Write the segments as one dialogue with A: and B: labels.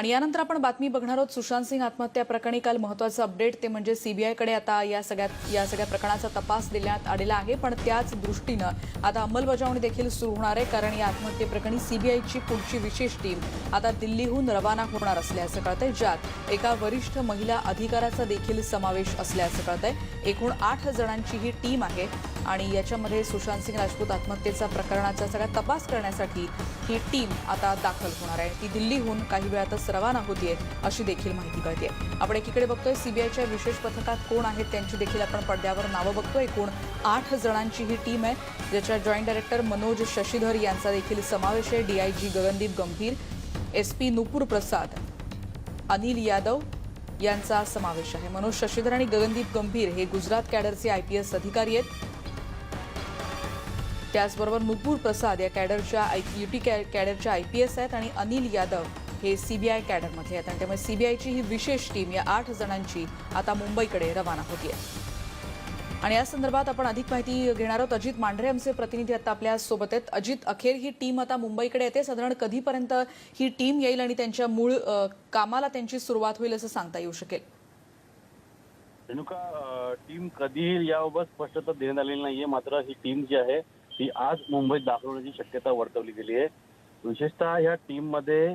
A: आणि यानंतर आपण बातमी बघणार आहोत सुशांत सिंग आत्महत्या प्रकरणी काल महत्त्वाचं अपडेट ते म्हणजे सीबीआयकडे आता या सगळ्या प्रकरणाचा तपास देण्यात आलेला आहे। पण त्याच दृष्टीनं आता अंमलबजावणी देखील सुरू होणार आहे, कारण या आत्महत्येप्रकरणी सीबीआयची पुढची विशेष टीम आता दिल्लीहून रवाना होणार असल्याचं कळतंय, ज्यात एका वरिष्ठ महिला अधिकाऱ्याचा देखील समावेश असल्याचं कळतंय। एकूण 8 जणांची ही टीम आहे आणि याच्यामध्ये सुशांत सिंग राजपूत आत्महत्येचा प्रकरणाचा सगळा तपास करण्यासाठी ही टीम आता दाखल होणार आहे। ती दिल्लीहून काही वेळातच रवाना होतीये अशी देखील माहिती कळते। आपण एकीकडे बघतोय सीबीआयच्या विशेष पथकात कोण आहेत त्यांची देखील आपण पडद्यावर नावं बघतोय। एकूण 8 जणांची ही टीम आहे, ज्याच्या जॉईंट डायरेक्टर मनोज शशिधर यांचा देखील समावेश आहे। डीआयजी गगनदीप गंभीर, एसपी नुपुर प्रसाद, अनिल यादव यांचा समावेश आहे। मनोज शशिधर आणि गगनदीप गंभीर हे गुजरात कॅडरचे आयपीएस अधिकारी आहेत। त्याचबरोबर नुपुर प्रसाद या कॅडरच्या युटी कॅडरच्या आयपीएस आहेत आणि अनिल यादव हे सीबीआय कॅडरमध्ये आहेत। आणि त्यामुळे सीबीआयची ही विशेष टीम या 8 जणांची आता मुंबईकडे रवाना होतीये। आणि या संदर्भात आपण अधिक माहिती घेणार आहोत। अजित मांढरे आमचे प्रतिनिधी आता आपल्या सोबत आहेत। अजित, अखेर ही टीम आता मुंबईकडे येते, साधारण कधीपर्यंत ही टीम येईल आणि त्यांच्या मूळ कामाला त्यांची सुरुवात होईल असं सांगता येऊ शकेल?
B: रेणुका, टीम कधी येईल याबाबत स्पष्टता देण्यात आलेली नाहीये, मात्र ही टीम जी आहे ती आज मुंबईत दाखल होण्याची शक्यता वर्तवली गेली आहे। विशेषतः या टीम मध्ये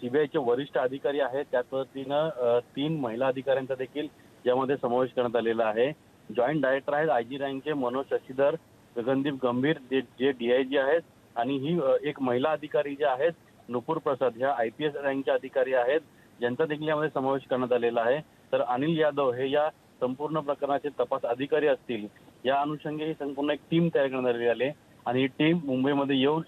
B: सीबीआयचे वरिष्ठ अधिकारी आहेत, त्याच पद्धतीनं 3 महिला अधिकाऱ्यांचा देखील यामध्ये समावेश करण्यात आलेला आहे। जॉईंट डायरेक्टर आहेत आयजी रँकचे मनोज शशिधर, गगनदीप गंभीर जे डीआयजी आहेत, आणि ही एक महिला अधिकारी जे आहेत नुपुर प्रसाद ह्या आयपीएस रँकच्या अधिकारी आहेत, ज्यांचा देखील यामध्ये समावेश करण्यात आलेला आहे। तर अनिल यादव हे या संपूर्ण प्रकरणाचे तपास अधिकारी असतील। या अनुषंगी ही संपूर्ण एक टीम तयार करण्यात आलेली आहे आणि ही टीम मुंबईमध्ये येऊन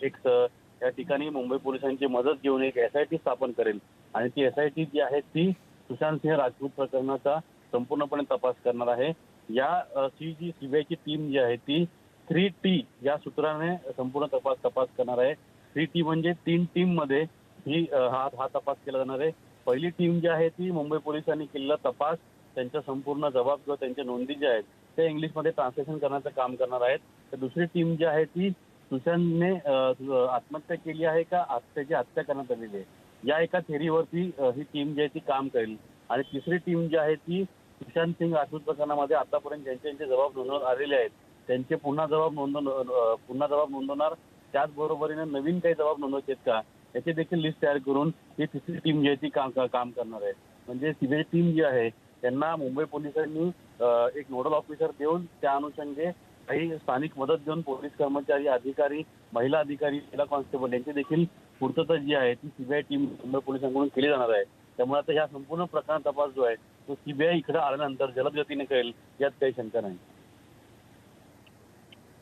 B: या ठिकाणी मुंबई पोलिसांची मदत घेऊन एक एसआयटी स्थापन करेल आणि ती एसआयटी जी आहे ती सुशांत सिंह राजपूत प्रकरणाचा संपूर्णपणे तपास करणार आहे। या सीबीआयची टीम जी आहे ती 3T या सूत्राने संपूर्ण तपास करणार आहे। 3T म्हणजे 3 टीम मध्ये हा तपास केला जाणार आहे। पहिली टीम जी आहे ती मुंबई पोलिसांनी केलेला तपास, त्यांचा संपूर्ण जबाब किंवा त्यांच्या नोंदी ज्या आहेत ते इंग्लिशमध्ये ट्रान्सलेशन करण्याचं काम करणार आहेत। तर दुसरी टीम जी आहे ती सुशांतने आत्महत्या केली आहे का त्याची हत्या करण्यात आलेली आहे या एका थेरीवरती ही टीम जी आहे ती काम करेल। आणि तिसरी टीम जी आहे ती सुशांत सिंग राजपूत प्रकरणामध्ये आतापर्यंत ज्यांचे जबाब नोंदवण्यात आलेले आहेत त्यांचे पुन्हा जबाब नोंदवणार, त्याचबरोबरीने नवीन काही जबाब नोंदवायचे आहेत का याची देखील लिस्ट तयार करून ही तिसरी टीम जी आहे ती काम करणार आहे। म्हणजे सीबीआय टीम जी आहे त्यांना मुंबई पोलिसांनी एक नोडल ऑफिसर देऊन त्या अनुषंगे काही स्थानिक मदत देऊन पोलीस कर्मचारी, अधिकारी, महिला अधिकारी, महिला कॉन्स्टेबल यांची देखील पूर्तता जी आहे ती सीबीआय टीम मुंबई पोलिसांकडून केली जाणार आहे। त्यामुळे आता ह्या संपूर्ण प्रकरणाचा तपास जो आहे तो सीबीआय इकडे आल्यानंतर जलद गतीने करेल यात काही शंका नाही।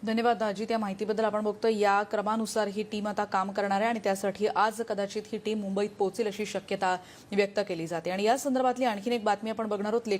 A: धन्यवाद अजित, या माहितीबद्दल। आपण बघतोय या क्रमानुसार ही टीम आता काम करणार आहे आणि त्यासाठी आज कदाचित ही टीम मुंबईत पोहोचेल अशी शक्यता व्यक्त केली जाते। आणि या संदर्भातली आणखीन एक बातमी आपण बघणार आहोत।